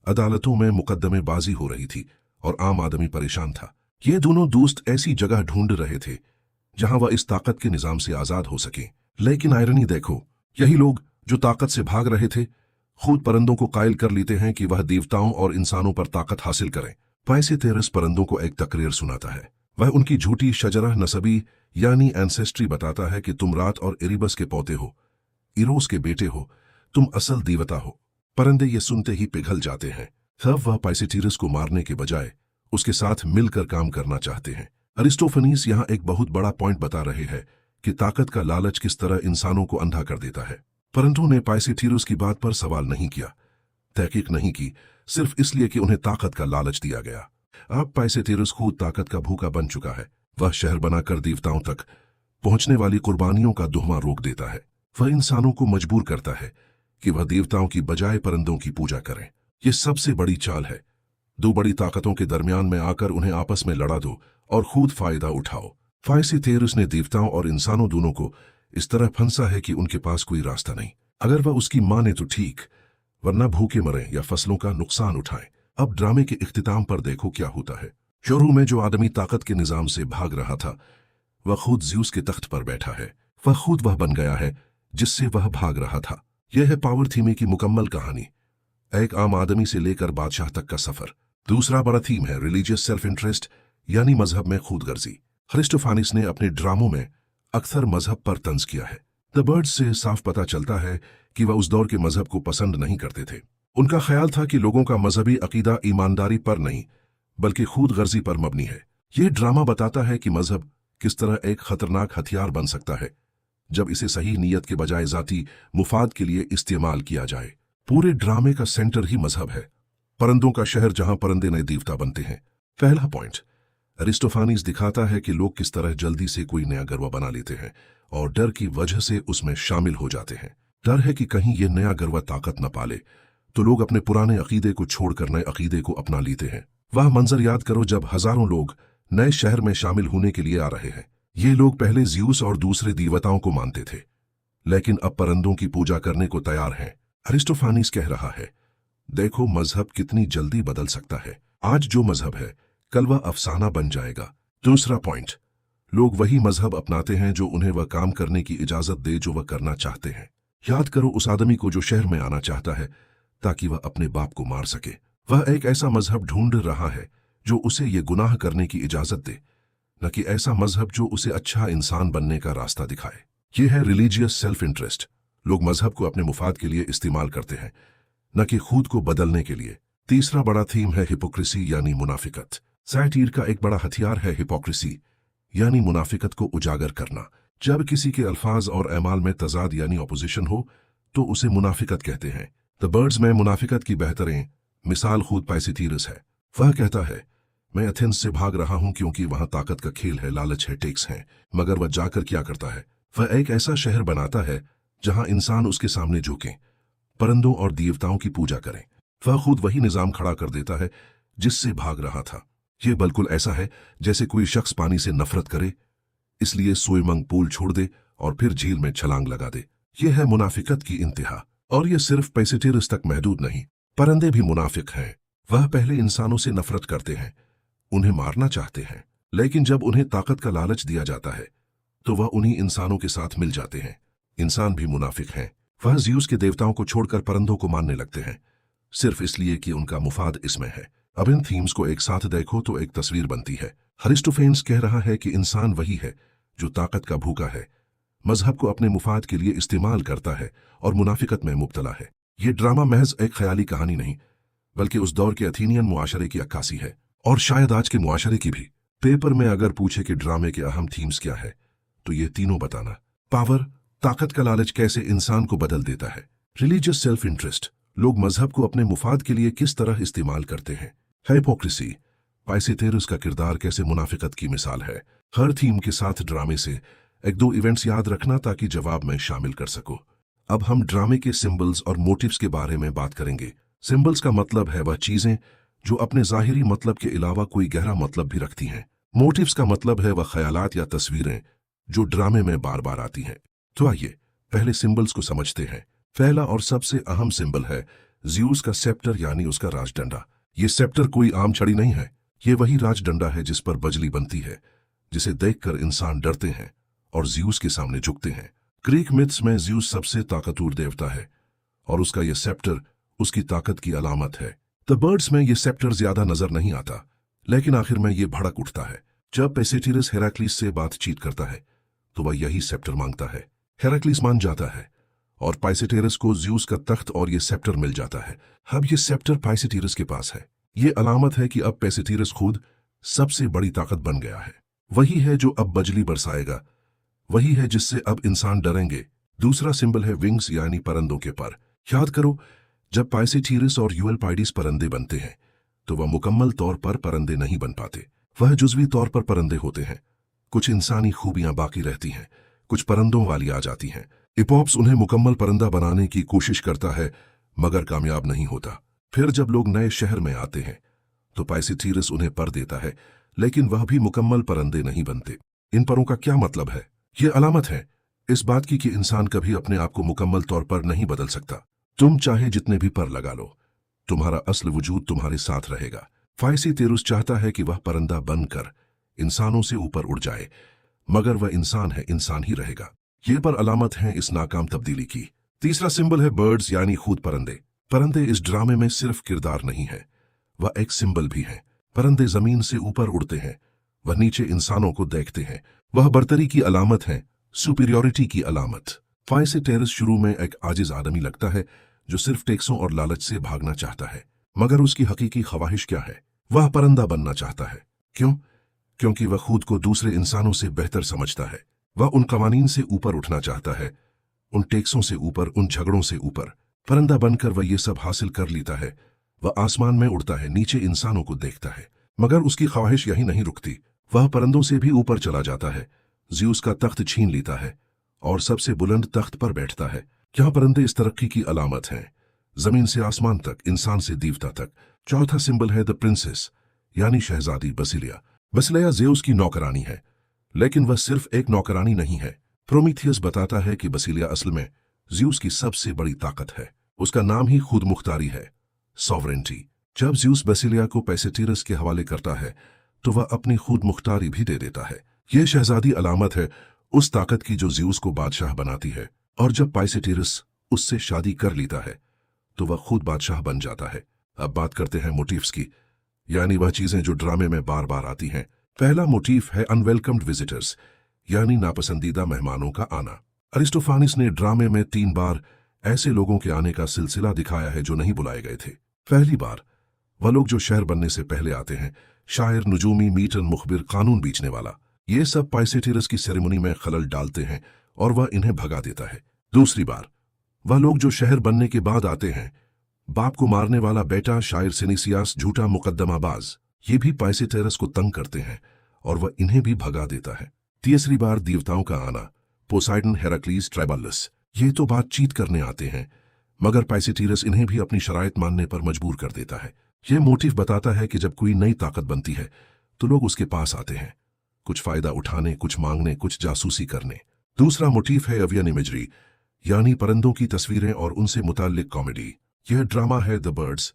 अदालतों में मुकदमेबाजी हो रही थी और आम आदमी परेशान था। ये दोनों दोस्त ऐसी जगह ढूंढ रहे थे जहां वह इस ताकत के निजाम से आजाद हो सके। लेकिन आयरनी देखो, यही लोग जो ताकत से भाग रहे थे खुद परंदों को कायल कर लेते हैं कि वह देवताओं और इंसानों पर ताकत हासिल करें। पाइसेथेरस परंदों को एक तकरीर सुनाता है। वह उनकी झूठी शजरा नसबी यानी एंसेस्ट्री बताता है कि तुम रात और इरिबस के पोते हो, इरोस के बेटे हो, तुम असल देवता हो। परंदे ये सुनते ही पिघल जाते हैं। तब वह पाइसेथेरस को मारने के बजाय उसके साथ मिलकर काम करना चाहते हैं। अरिस्टोफनीस यहाँ एक बहुत बड़ा पॉइंट बता रहे हैं कि ताकत का लालच किस तरह इंसानों को अंधा कर देता है। परंतु ने पाइसेथेरस की बात पर सवाल नहीं किया, तहकीक नहीं की, सिर्फ इसलिए कि उन्हें ताकत का लालच दिया गया। अब पाइसेथेरस खुद ताकत का भूखा बन चुका है। वह शहर बनाकर देवताओं तक पहुंचने वाली कुर्बानियों का दुहमा रोक देता है। वह इंसानों को मजबूर करता है कि वह देवताओं की बजाय परंदों की पूजा करें। यह सबसे बड़ी चाल है। दो बड़ी ताकतों के दरमियान में आकर उन्हें आपस में लड़ा दो और खुद फायदा उठाओ। पाइसेथेरस ने देवताओं और इंसानों दोनों को इस तरह फंसा है कि उनके पास कोई रास्ता नहीं। अगर वह उसकी माने तो ठीक, वरना भूखे मरें या फसलों का नुकसान उठाएं। अब ड्रामे के इख्तिताम पर देखो क्या होता है। शुरू में जो आदमी ताकत के निजाम से भाग रहा था वह खुद ज्यूस के तख्त पर बैठा है। वह खुद वह बन गया है जिससे वह भाग रहा था। यह है पावर थीम की मुकम्मल कहानी, एक आम आदमी से लेकर बादशाह तक का सफर। दूसरा बड़ा थीम है रिलीजियस सेल्फ इंटरेस्ट यानी मजहब में खुदगर्जी। अरिस्टोफानिस ने अपने ड्रामों में अक्सर मजहब पर तंज किया है। द बर्ड्स से साफ पता चलता है कि वह उस दौर के मजहब को पसंद नहीं करते थे। उनका ख्याल था कि लोगों का मजहबी अकीदा ईमानदारी पर नहीं बल्कि खुदगर्जी पर मबनी है। यह ड्रामा बताता है कि मजहब किस तरह एक खतरनाक हथियार बन सकता है जब इसे सही नीयत के बजाय जाती मुफाद के लिए इस्तेमाल किया जाए। पूरे ड्रामे का सेंटर ही मजहब है, परंदों का शहर जहां परंदे नए देवता बनते हैं। पहला पॉइंट, अरिस्टोफानीस दिखाता है कि लोग किस तरह जल्दी से कोई नया गरवा बना लेते हैं और डर की वजह से उसमें शामिल हो जाते हैं। डर है कि कहीं ये नया गरवा ताकत न पाले तो लोग अपने पुराने अकीदे को छोड़कर नए अकीदे को अपना लेते हैं। वह मंजर याद करो जब हजारों लोग नए शहर में शामिल होने के लिए आ रहे हैं। ये लोग पहले ज्यूस और दूसरे देवताओं को मानते थे लेकिन अब परंदों की पूजा करने को तैयार हैं। अरिस्टोफानीस कह रहा है, देखो मजहब कितनी जल्दी बदल सकता है। आज जो मजहब है कल वह अफसाना बन जाएगा। दूसरा पॉइंट, लोग वही मजहब अपनाते हैं जो उन्हें वह काम करने की इजाजत दे जो वह करना चाहते हैं। याद करो उस आदमी को जो शहर में आना चाहता है ताकि वह अपने बाप को मार सके। वह एक ऐसा मजहब ढूंढ रहा है जो उसे ये गुनाह करने की इजाजत दे, न कि ऐसा मजहब जो उसे अच्छा इंसान बनने का रास्ता दिखाए। यह है रिलीजियस सेल्फ इंटरेस्ट। लोग मजहब को अपने मुफाद के लिए इस्तेमाल करते हैं, न कि खुद को बदलने के लिए। तीसरा बड़ा थीम है हिपोक्रेसी यानी मुनाफिकत। सैटीर का एक बड़ा हथियार है हिपोक्रेसी यानी मुनाफिकत को उजागर करना। जब किसी के अल्फाज और अमाल में तजाद यानी ऑपोजिशन हो तो उसे मुनाफिकत कहते हैं। द बर्ड्स में मुनाफिकत की बेहतरीन मिसाल खुद पाइसेथेरस है। वह कहता है, मैं एथेंस से भाग रहा हूं क्योंकि वहां ताकत का खेल है, लालच है, टैक्स है। मगर वह जाकर क्या करता है? वह एक ऐसा शहर बनाता है जहां इंसान उसके सामने झुकें, परंदों और देवताओं की पूजा करें। वह खुद वही निजाम खड़ा कर देता है जिससे भाग रहा था। यह बिल्कुल ऐसा है जैसे कोई शख्स पानी से नफरत करे इसलिए सोइमंग पूल छोड़ दे और फिर झील में छलांग लगा दे। यह है मुनाफिकत की इंतहा। और यह सिर्फ पाइसेथेरस तक महदूद नहीं, परंदे भी मुनाफिक हैं। वह पहले इंसानों से नफरत करते हैं, उन्हें मारना चाहते हैं, लेकिन जब उन्हें ताकत का लालच दिया जाता है तो वह उन्हीं इंसानों के साथ मिल जाते हैं। इंसान भी मुनाफिक हैं। वह ज्यूस के देवताओं को छोड़कर परंदों को मानने लगते हैं सिर्फ इसलिए कि उनका मुफाद इसमें है। अब इन थीम्स को एक साथ देखो तो एक तस्वीर बनती है। अरिस्टोफेन्स कह रहा है कि इंसान वही है जो ताकत का भूखा है, मजहब को अपने मुफाद के लिए इस्तेमाल करता है और मुनाफिकत में मुब्तला है। ये ड्रामा महज एक ख्याली कहानी नहीं बल्कि उस दौर के अथीनियन मुआशरे की अक्कासी है और शायद आज के मुआशरे की भी। पेपर में अगर पूछे कि ड्रामे के अहम थीम्स क्या है तो ये तीनों बताना। पावर, ताकत का लालच कैसे इंसान को बदल देता है। रिलीजियस सेल्फ इंटरेस्ट, लोग मजहब को अपने मुफाद के लिए किस तरह इस्तेमाल करते हैं। हिपोक्रेसी, पाइसेथेरस का किरदार कैसे मुनाफिकत की मिसाल है। हर थीम के साथ ड्रामे से एक दो इवेंट्स याद रखना ताकि जवाब में शामिल कर सको। अब हम ड्रामे के सिंबल्स और मोटिव्स के बारे में बात करेंगे। सिंबल्स का मतलब है वह चीजें जो अपने जाहिरी मतलब के अलावा कोई गहरा मतलब भी रखती हैं। मोटिव्स का मतलब है वह ख्यालात या तस्वीरें जो ड्रामे में बार बार आती हैं। तो आइए पहले सिंबल्स को समझते हैं। पहला और सबसे अहम सिंबल है ज़्यूस का सेप्टर यानी उसका राजडंडा। ये सेप्टर कोई आम छड़ी नहीं है, ये वही राजडंडा है जिस पर बजली बनती है, जिसे देखकर इंसान डरते हैं और ज़्यूस के सामने झुकते हैं। ग्रीक मिथ्स में ज़्यूस सबसे ताकतवर देवता है और उसका यह सेप्टर उसकी ताकत की अलामत है। द बर्ड्स में यह सेप्टर ज्यादा नजर नहीं आता, लेकिन आखिर में यह भड़क उठता है। जब पेसिटिरस हेराक्लिस से बातचीत करता है तो वह यही सेप्टर मांगता है। हेराक्लिस मान जाता है और पाइसेटेरस को ज़्यूस का तख्त और यह सेप्टर मिल जाता है। अब यह सेप्टर पाइसेटेरस के पास है। यह अलामत है कि अब पेसिटेरस खुद सबसे बड़ी ताकत बन गया है। वही है जो अब बजली बरसाएगा, वही है जिससे अब इंसान डरेंगे। दूसरा सिंबल है विंग्स यानी परंदों के पर। याद करो, जब पाइसेटेरस और यूएलपाइडिस परंदे बनते हैं तो वह मुकम्मल तौर पर परंदे नहीं बन पाते, वह जुज़वी तौर पर परंदे होते हैं। कुछ इंसानी खूबियां बाकी रहती हैं, कुछ परंदों वाली आ जाती हैं। इपॉप्स उन्हें मुकम्मल परंदा बनाने की कोशिश करता है मगर कामयाब नहीं होता। फिर जब लोग नए शहर में आते हैं तो पाइसेटेरस उन्हें पर देता है, लेकिन वह भी मुकम्मल परंदे नहीं बनते। इन परों का क्या मतलब है? ये अलामत है इस बात की कि इंसान कभी अपने आप को मुकम्मल तौर पर नहीं बदल सकता। तुम चाहे जितने भी पर लगा लो, तुम्हारा असल वजूद तुम्हारे साथ रहेगा। पाइसेटेरस चाहता है कि वह परंदा बनकर इंसानों से ऊपर उड़ जाए, मगर वह इंसान है, इंसान ही रहेगा। ये पर अलामत है इस नाकाम तब्दीली की। तीसरा सिंबल है बर्ड्स यानी खुद परंदे। परंदे इस ड्रामे में सिर्फ किरदार नहीं है, वह एक सिंबल भी है। परंदे जमीन से ऊपर उड़ते हैं, वह नीचे इंसानों को देखते हैं। वह बर्तरी की अलामत है, सुपीरियोरिटी की अलामत। पाइसेटेरस शुरू में एक आजिज आदमी लगता है जो सिर्फ टैक्सों और लालच से भागना चाहता है, मगर उसकी हकीकी ख्वाहिश क्या है? वह परंदा बनना चाहता है। क्यों? क्योंकि वह खुद को दूसरे इंसानों से बेहतर समझता है। वह उन कवानीन से ऊपर उठना चाहता है, उन टैक्सों से ऊपर, उन झगड़ों से ऊपर। परंदा बनकर वह ये सब हासिल कर लेता है। वह आसमान में उड़ता है, नीचे इंसानों को देखता है, मगर उसकी ख्वाहिश यही नहीं रुकती। वह परंदों से भी ऊपर चला जाता है, ज़्यूस का तख्त छीन लेता है और सबसे बुलंद तख्त पर बैठता है। क्या परंदे इस तरक्की की अलामत हैं, जमीन से आसमान तक, इंसान से देवता तक। चौथा सिंबल है द प्रिंसेस यानी शहजादी बसिलिया। बसिलिया ज़ेउस की नौकरानी है, लेकिन वह सिर्फ एक नौकरानी नहीं है। प्रोमीथियस बताता है कि बसिलिया असल में ज़्यूस की सबसे बड़ी ताकत है। उसका नाम ही खुद मुख्तारी है, सॉवरेंटी। जब ज़्यूस बसिलिया को पाइसेटेरस के हवाले करता है तो वह अपनी खुद मुख्तारी भी दे देता है। यह शहजादी अलामत है उस ताकत की जो ज़्यूस को बादशाह बनाती है, और जब पाइसेटेरस उससे शादी कर लेता है तो वह खुद बादशाह बन जाता है। अब बात करते हैं मोटिव्स की, यानी वह चीजें जो ड्रामे में बार बार आती हैं। पहला मोटिव है अनवेलकम्ड विजिटर्स यानी नापसंदीदा मेहमानों का आना। अरिस्टोफानिस ने ड्रामे में 3 बार ऐसे लोगों के आने का सिलसिला दिखाया है जो नहीं बुलाए गए थे। पहली बार वह लोग जो शहर बनने से पहले आते हैं, शायर, नजूमी, मीटन, मुखबिर, कानून बीचने वाला। ये सब पाइसेटेरस की सेरेमनी में खलल डालते हैं और वह इन्हें भगा देता है। दूसरी बार वह लोग जो शहर बनने के बाद आते हैं, बाप को मारने वाला बेटा, शायर सिनिसियास, झूठा मुकद्दमाबाज, ये भी पाइसेटेरस को तंग करते हैं और वह इन्हें भी भगा देता है। तीसरी बार देवताओं का आना, पोसाइडन, हेराक्लीस, ट्राइबलस, ये तो बातचीत करने आते हैं, मगर पाइसेटेरस इन्हें भी अपनी शराइत मानने पर मजबूर कर देता है। यह मोटिव बताता है कि जब कोई नई ताकत बनती है तो लोग उसके पास आते हैं, कुछ फायदा उठाने, कुछ मांगने, कुछ जासूसी करने। दूसरा मोटिव है एवियन इमेजरी यानी परंदों की तस्वीरें और उनसे मुताल्लिक कॉमेडी। यह ड्रामा है द बर्ड्स,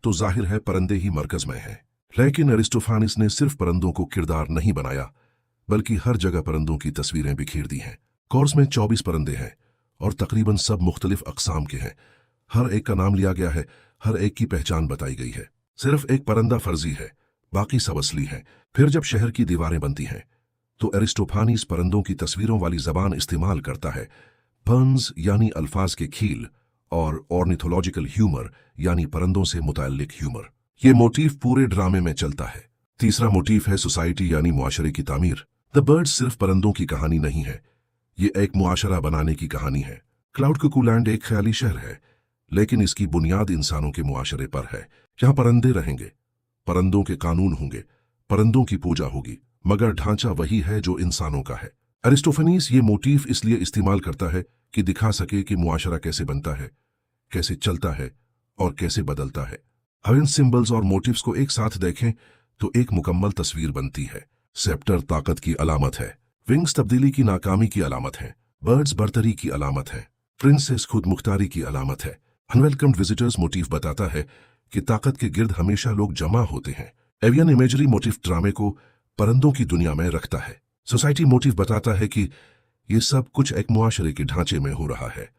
तो जाहिर है परंदे ही मरकज में है। लेकिन अरिस्टोफानिस ने सिर्फ परंदों को किरदार नहीं बनाया, बल्कि हर जगह परंदों की तस्वीरें बिखेर दी हैं। कोर्स में 24 परंदे हैं और तकरीबन सब मुख्तलिफ अकसाम के हैं। हर एक का नाम लिया गया है, हर एक की पहचान बताई गई है। सिर्फ एक परंदा फर्जी है, बाकी सब असली है। फिर जब शहर की दीवारें बनती हैं तो अरिस्टोफानिस परंदों की तस्वीरों वाली जबान इस्तेमाल करता है, पन्स यानी अल्फाज के खील, और ऑर्निथोलॉजिकल ह्यूमर यानी परंदों से मुताल्लिक ह्यूमर। ये मोटिव पूरे ड्रामे में चलता है। तीसरा मोटिव है सोसाइटी यानी मुआशरे की तामीर। द बर्ड्स सिर्फ परंदों की कहानी नहीं है, ये एक मुआशरा बनाने की कहानी है। क्लाउड कुकूलैंड एक ख्याली शहर है, लेकिन इसकी बुनियाद इंसानों के मुआशरे पर है। यहाँ परंदे रहेंगे, परंदों के कानून होंगे, परंदों की पूजा होगी, मगर ढांचा वही है जो इंसानों का है। अरिस्टोफनीस ये मोटिव इसलिए इस्तेमाल करता है कि दिखा सके कि मुआशरा कैसे बनता है, कैसे चलता है और कैसे बदलता है। अब इन सिंबल्स और मोटिव्स को एक साथ देखें तो एक मुकम्मल तस्वीर बनती है। सेप्टर ताकत की अलामत है। विंग्स तब्दीली की नाकामी की अलामत है। बर्ड्स बर्तरी की अलामत है। प्रिंसेस खुद मुख्तारी की अलामत है। अनवेलकम्ड विजिटर्स मोटिफ बताता है कि ताकत के गिर्द हमेशा लोग जमा होते हैं। एवियन इमेजरी मोटिफ ड्रामे को परिंदों की दुनिया में रखता है। सोसाइटी मोटिफ बताता है कि ये सब कुछ एक मुआशरे के ढांचे में हो रहा है।